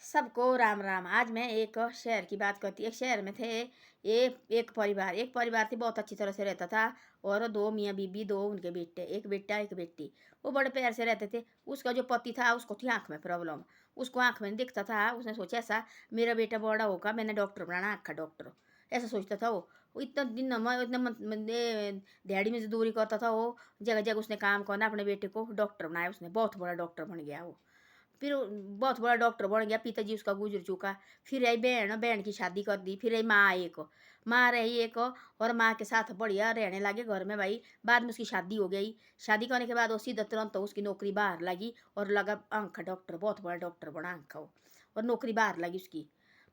सबको राम राम। आज मैं एक शहर की बात करती। एक शहर में थे एक परिवार। एक परिवार थी, बहुत अच्छी तरह से रहता था। और दो मियाँ बीबी, दो उनके बेटे, एक बेटा एक बेटी। वो बड़े प्यार से रहते थे। उसका जो पति था उसको थी आँख में प्रॉब्लम। उसको आँख में नहीं दिखता था। उसने सोचा ऐसा मेरा बेटा बड़ा होगा, मैंने डॉक्टर बनाना, आँख का डॉक्टर। ऐसा सोचता था वो इतना दिन दिहाड़ी में मजदूरी करता था वो। जगह जगह उसने काम करना, अपने बेटे को डॉक्टर बनाया उसने। बहुत बड़ा डॉक्टर बन गया वो। फिर बहुत बड़ा डॉक्टर बन गया। पिताजी उसका गुजर चुका। फिर रही बहन, बहन की शादी कर दी। फिर रही माँ एक, माँ रही एक, और माँ के साथ बढ़िया रहने लगे घर में भाई। बाद में उसकी शादी हो गई। शादी करने के बाद वो सीधा तुरंत तो उसकी नौकरी बाहर लगी और लगा आँख का डॉक्टर। बहुत बड़ा डॉक्टर बना आँख का वो, और नौकरी बाहर लगी उसकी।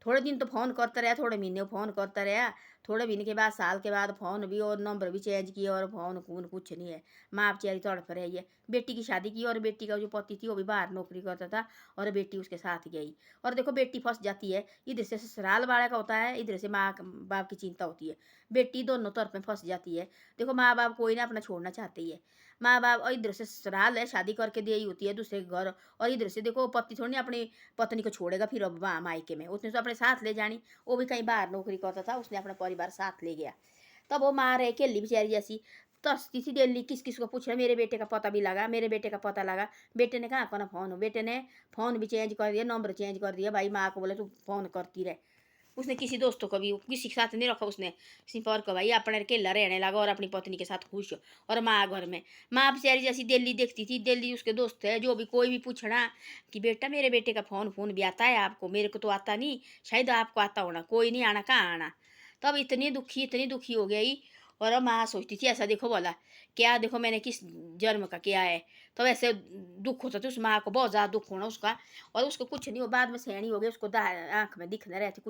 थोड़े दिन तो फ़ोन करता रहा, थोड़े महीने फ़ोन करता रहा। थोड़े महीने के बाद, साल के बाद फ़ोन भी और नंबर भी चेंज किया, और फ़ोन कून कुछ नहीं है। माँ बेचारी तड़प रही है। बेटी की शादी की, और बेटी का जो पति थी वो भी बाहर नौकरी करता था, और बेटी उसके साथ गई। और देखो बेटी फंस जाती है। इधर से ससुराल वाले का होता है, इधर से माँ बाप की चिंता होती है। बेटी दोनों तरफ में फंस जाती है। देखो माँ बाप कोई ना अपना छोड़ना चाहते ही है। माँ बाप, और इधर से ससुराल है, शादी करके दे ही होती है दूसरे के घर। और इधर से देखो पति थोड़ी ना अपनी पत्नी को छोड़ेगा फिर अब वहाँ मायके में। उसने तो अपने साथ ले जानी। वो भी कहीं बाहर नौकरी करता था, उसने अपना परिवार साथ ले गया। तब वो माँ रह अकेली बेचारी जैसी तरसती थी डेली। किस किस को पूछ रहा, मेरे बेटे का पता भी लगा, मेरे बेटे का पता लगा। बेटे ने कहा करना फ़ोन, बेटे ने फ़ोन भी चेंज कर दिया, नंबर चेंज कर दिया। भाई माँ को बोले तू फ़ोन करती रहे। उसने किसी दोस्तों को भी किसी के साथ नहीं रखा उसने संपर्क। भाई अपने अकेला रहने लगा और अपनी पत्नी के साथ खुश। और माँ घर में, माँ बेचारी जैसी दिल्ली देखती थी। दिल्ली उसके दोस्त है, जो भी कोई भी पूछना कि बेटा मेरे बेटे का फ़ोन भी आता है आपको? मेरे को तो आता नहीं, शायद आपको आता होना। कोई नहीं आना, कहाँ आना। तब इतनी दुखी हो गई। और अब माँ सोचती थी ऐसा देखो बोला क्या, देखो मैंने किस जन्म का किया है। तो ऐसे दुख होता था उस माँ को, बहुत ज़्यादा दुख होना उसका। और उसको कुछ नहीं हो, बाद में सयानी हो गई। उसको आँख में दिख नहीं रहे थे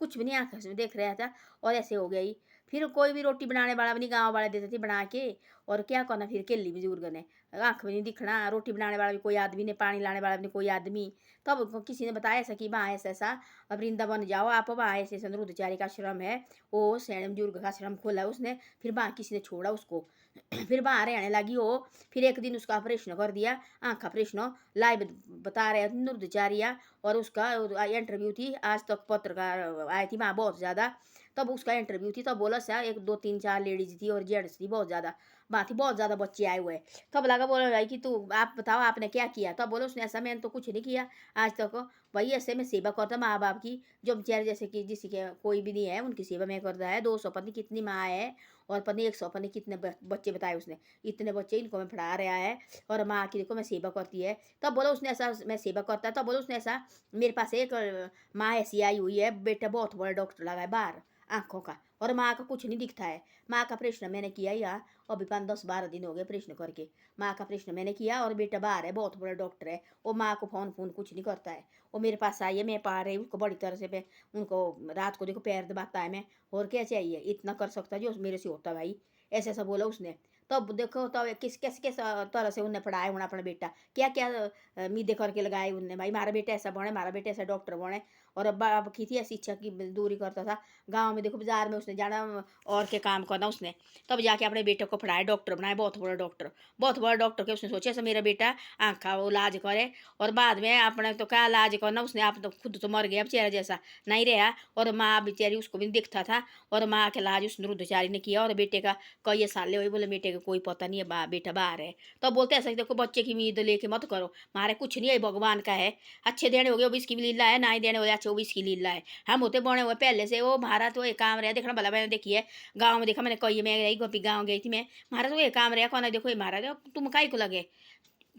कुछ भी नहीं आँख में देख रहा था। और ऐसे हो गई। फिर कोई भी रोटी बनाने वाला भी नहीं, गाँव वाले देते थे बना के। और क्या करना फिर, केली बुजुर्ग ने आँख में नहीं दिखना, रोटी बनाने वाला भी कोई आदमी ने, पानी लाने वाला भी नहीं कोई आदमी। तब किसी ने बताया ऐसा कि वहाँ ऐसा ऐसा वृंदावन जाओ आप, वहाँ ऐसे ऐसे रुद्रचारी का आश्रम है। वो सैन बुजुर्ग का आश्रम खोला उसने। फिर वहाँ किसी ने छोड़ा उसको। फिर वहाँ रहने लगी वो। फिर एक दिन उसका ऑपरेशन कर दिया, आँख का ऑपरेशन। लाइव बता रहे रुद्रचारिया। और उसका इंटरव्यू थी, आज तक पत्रकार आए थी वहाँ बहुत ज़्यादा। तब उसका इंटरव्यू थी, तब बोला सा एक दो तीन चार लेडीज थी और जेंट्स थी बहुत ज़्यादा। वहाँ थी बहुत ज़्यादा बच्चे आए हुए। तब लगा, बोला भाई कि तू आप बताओ आपने क्या किया। तब बोलो उसने ऐसा मैंने तो कुछ नहीं किया आज तक। वही ऐसे में सेवा करता माँ बाप की, जो बेचारे जैसे कि जिसकी के कोई भी नहीं है उनकी सेवा में करता है। 200 पत्नी कितनी माँ है, और पत्नी 100 पत्नी कितने बच्चे बताए उसने। इतने बच्चे इनको मैं पढ़ा रहा है, और माँ की देखो मैं सेवा करती है। तब बोलो उसने ऐसा मैं सेवा करता है। तब बोलो उसने ऐसा, मेरे पास एक माँ ऐसी आई हुई है, बेटा बहुत बड़ा डॉक्टर लगा है बाहर आँखों का, और माँ का कुछ नहीं दिखता है। माँ का ऑपरेशन मैंने किया यहाँ, अभी 5-10-12 दिन हो गए ऑपरेशन करके। माँ का ऑपरेशन मैंने किया, और बेटा बाहर है, बहुत बड़ा डॉक्टर है। वो माँ को फ़ोन कुछ नहीं करता है। वो मेरे पास आई है, मैं पा रही उसको बड़ी तरह से। मैं उनको रात को देखो पैर दबाता है मैं। और क्या चाहिए, इतना कर सकता जो मेरे से होता भाई। ऐसा ऐसा बोला उसने। तब देखो तब किस तरह से उनने पढ़ाया होना अपना बेटा, क्या क्या मीदे करके लगाए उनने भाई। मारा बेटा ऐसा बने, मारा बेटा ऐसा डॉक्टर बने। और अब की थी ऐसी इच्छा की मजदूरी करता था गाँव में। देखो बाजार में उसने जाना और के काम करना उसने। तब जाके अपने बेटे को पढ़ाया, डॉक्टर बनाया, बहुत बड़ा डॉक्टर। बहुत बड़ा डॉक्टर के उसने सोचा ऐसा मेरा बेटा आँख का वो इलाज करे। और बाद में अपने तो क्या इलाज करना उसने, आप तो खुद तो मर गया बेचारा जैसा नहीं रहा। और माँ बेचारी उसको भी दिखता था। और माँ का इलाज उस रुद्रचारी ने किया। और बेटे का कई साल हुए, बोले बेटे का कोई पता नहीं है, बेटा बाहर है। तो बोलते ऐसा देखो बच्चे की उम्मीद लेके मत करो, मारे कुछ नहीं है, भगवान का है। अच्छे देने हो गए वो भी इसकी लीला है, ना ही देने हो गए अच्छे वो भी इसकी लीला है। हम होते बने हुए पहले से। वो महाराज तो एक काम रहा देखना भला, मैंने देखी है गाँव में। देखा मैंने कई, मैं गई गोपी गाँव गई थी मैं। महाराज वो एक काम रहा कौन, देखो ये महाराज तुम काई को लगे,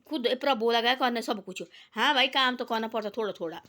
खुद प्रभु लगा करने सब कुछ। हाँ भाई काम तो करना पड़ता थोड़ा थोड़ा।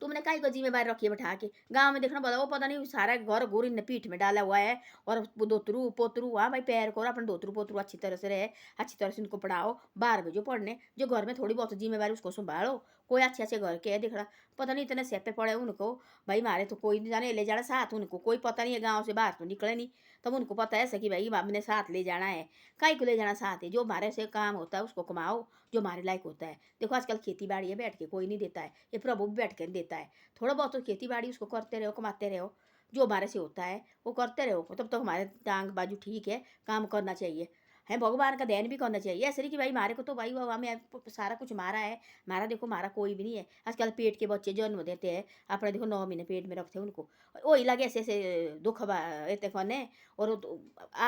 तुमने काई को जिम्मेवारी रखी है बैठा के। गाँव में देखना बोला वो पता नहीं सारा घर घूर इन पीठ में डाला हुआ है। और दोतरू पोतरू, हाँ भाई पैर करो अपने दोतरू पोतरू अच्छी तरह से रहे, अच्छी तरह से उनको पढ़ाओ, बाहर भेजो पढ़ने। जो घर में थोड़ी बहुत जिम्मेवारी उसको संभालो। कोई अच्छे अच्छे घर के है दिख रहा, पता नहीं इतने सेपे पड़े उनको। भाई मारे तो कोई नहीं जाने ले जाना साथ, उनको कोई पता नहीं है, गाँव से बाहर तो निकले नहीं। तब उनको पता है ऐसा कि भाई हमने साथ ले जाना है। काई को ले जाना साथ है, जो हमारे से काम होता है उसको कमाओ, जो हमारे लायक होता है। देखो आजकल खेती बाड़ी है, बैठ के कोई नहीं देता है, ये प्रभु भी बैठ कर देता है। थोड़ा बहुत तो खेती बाड़ी उसको करते रहो, कमाते रहो, जो हमारे से होता है वो करते रहो, तब तो हमारे टांग बाजू ठीक है, काम करना चाहिए। है। भगवान का ध्यान भी करना चाहिए। ऐसे नहीं कि भाई मारे को तो भाई वो हमें सारा कुछ मारा है, मारा देखो मारा कोई भी नहीं है। आजकल पेट के बच्चे जन्म देते हैं, अपने देखो 9 महीने पेट में रखते हैं उनको, वही लगे ऐसे ऐसे दुख एते करने, और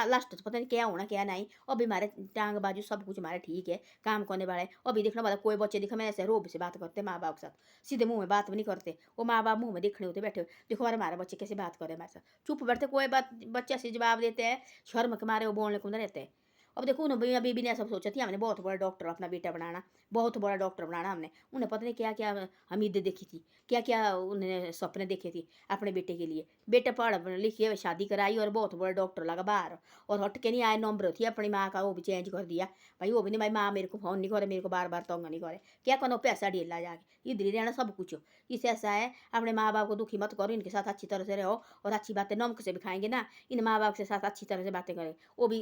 लास्ट तो पता नहीं क्या होना क्या नहीं। अभी हमारे टांग बाजू सब कुछ हमारे ठीक है, काम करने वाले। अभी देखना वाला कोई बच्चे दिखा मैं ऐसे रोब से बात करते माँ बाप के साथ, सीधे मुंह में बात भी नहीं करते। वो माँ बाप मुंह में दिखने होते बैठे, देखो हमारे बच्चे कैसे बात करे हमारे साथ, चुप बैठते, कोई बात बच्चा से जवाब देते हैं, शर्म के मारे वो बोलने को नहीं रहते हैं। अब देखो ना भैया बीबी ने सब सोचा थी हमने बहुत बड़ा डॉक्टर अपना बेटा बनाना, बहुत बड़ा डॉक्टर बनाना हमने। उन्हें पता नहीं क्या क्या उम्मीदें देखी थी, क्या क्या उन्हें सपने देखे थे अपने बेटे के लिए। बेटा पढ़ लिखिए शादी कराई और बहुत बड़ा डॉक्टर लगा बाहर, और हट के नहीं आए, नंबर थी अपनी माँ का वो भी चेंज कर दिया। भाई वो भी नहीं, भाई माँ मेरे को फोन नहीं करे, मेरे को बार बार तंग नहीं करे, क्या करो पैसा डेला जाके इधर ही रहना सब कुछ। इसे ऐसा है अपने माँ बाप को दुखी मत करो, इनके साथ अच्छी तरह से रहो, और अच्छी बातें नमक से भी खाएंगे ना, इन माँ बाप के साथ अच्छी तरह से बातें करें। वो भी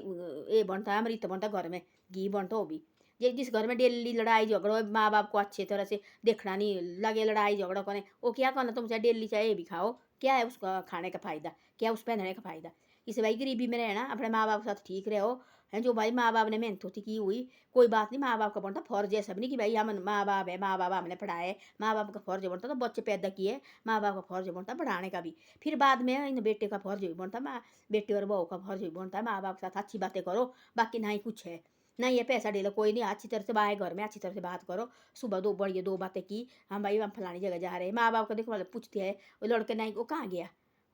ये बनता है अमृत बनता घर में, घी बनता वो भी। ये जिस घर में डेली लड़ाई झगड़ो, माँ बाप को अच्छी तरह से देखना नहीं लगे, लड़ाई झगड़ा करें, वो क्या करना, तुम चाहे डेली चाहे ये भी खाओ, क्या है उसका खाने का फ़ायदा, क्या उस पहनने का फ़ायदा। इसे भाई गरीबी में रहना, अपने माँ बाप के साथ ठीक रहो। है जो भाई माँ बाप ने मेहनत होती की हुई, कोई बात नहीं, माँ बाप का बनता फर्ज है, सब नहीं कि भाई हम माँ बाप है, माँ बाप हमने पढ़ाए, माँ बाप का फर्ज बनता तो बच्चे पैदा किए, माँ बाप का फर्ज बनता पढ़ाने का भी। फिर बाद में इन बेटे का फर्ज भी बनता, माँ बेटे और बहू का फर्ज भी बनता है माँ बाप के साथ अच्छी बातें करो, बाकी नहीं कुछ है। नहीं ये पैसा ले लो कोई नहीं, अच्छी तरह से बाहर घर में अच्छी तरह से बात करो। सुबह दो बढ़िया दो बातें की, हम भाई हम फलानी जगह जा रहे हैं, माँ बाप को देखो वाला पूछते हैं, वो लड़के नहीं वो कहाँ गया,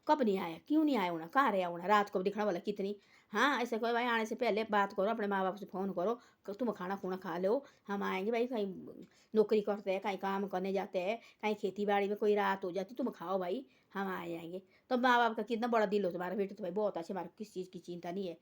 कब नहीं आया, क्यों नहीं आया होना, कहाँ रहा होना, रात को दिखना वाला कितनी। हाँ ऐसे कोई भाई आने से पहले बात करो, अपने माँ बाप से फ़ोन करो, तुम खाना खूना खा लो, हम आएंगे भाई, कहीं नौकरी करते हैं, कहीं काम करने जाते हैं, कहीं खेती बाड़ी में कोई रात हो जाती, तुम खाओ भाई, हम आ जाएंगे। तो माँ बाप का कितना बड़ा दिल हो तुम्हारा, बेटे तो भाई बहुत अच्छे, हमारे किस चीज़ की चिंता नहीं है,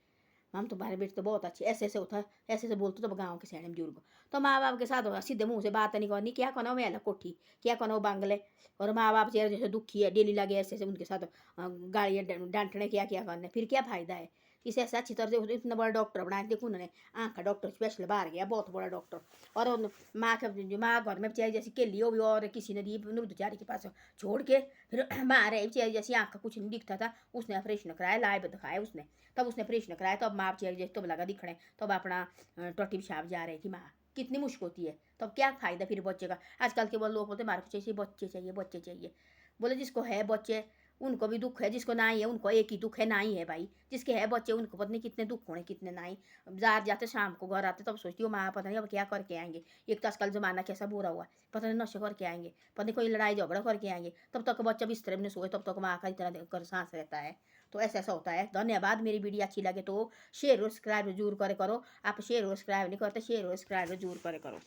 हम तुम्हारे बेटे तो बहुत अच्छे, ऐसे ऐसे होता है, ऐसे ऐसे बोलते तो गाँव के सियाने बुजुर्ग। तो माँ बाप के साथ सीधे मुंह से बात नहीं करनी, क्या करो मैं अलग कोठी, क्या करो बंगले, और माँ बाप से जैसे दुखी है डेली लगे ऐसे ऐसे उनके साथ गालियाँ डांटने, क्या क्या करने, फिर क्या फ़ायदा है। इसे ऐसे अच्छी तरह से इतना बड़ा डॉक्टर बनाया, देखो उन्होंने आँख का डॉक्टर स्पेशल बाहर गया, बहुत बड़ा डॉक्टर। और माँ के माँ घर में बेचारी जैसी केली हो भी, और किसी ने दी बेचारी के पास छोड़ के, फिर माँ रही बेचारी जैसी, आँख का कुछ नहीं दिखता था, उसने ऑपरेशन कराया, लाइव दिखाया उसने, तब उसने ऑपरेशन कराया, तो अब माँ बेचारी जैसे तो लगा दिखने, तो अब अपना टट्टी पेशाब जा रही थी माँ, कितनी मुश्किल होती है। तो अब क्या फ़ायदा फिर बच्चे का। आजकल के वो लोग बोलते हमारे को चाहिए बच्चे, चाहिए बच्चे चाहिए, बोले जिसको है बच्चे उनको भी दुख है, जिसको ना ही है उनको एक ही दुख है, ना ही है भाई, जिसके है बच्चे उनको पता नहीं कितने दुख होने कितने ना ही। बाजार जाते शाम को घर आते तब सोचती हूँ माँ पता नहीं अब क्या करके आएंगे। एक तो आजकल ज़माना कैसा बुरा हुआ है, पता नहीं नशे करके आएंगे, पता नहीं कोई लड़ाई झगड़ा करके आएंगे, तब तक बच्चा बिस्तर में सोए, तब तक माँ का इतना कर सांस रहता है। तो ऐसा ऐसा होता है। धन्यवाद, मेरी वीडियो अच्छी लगे तो शेयर और सब्सक्राइब जरूर करे करो। आप शेयर और सब्सक्राइब नहीं करते, शेयर और सब्सक्राइब जरूर करे करो।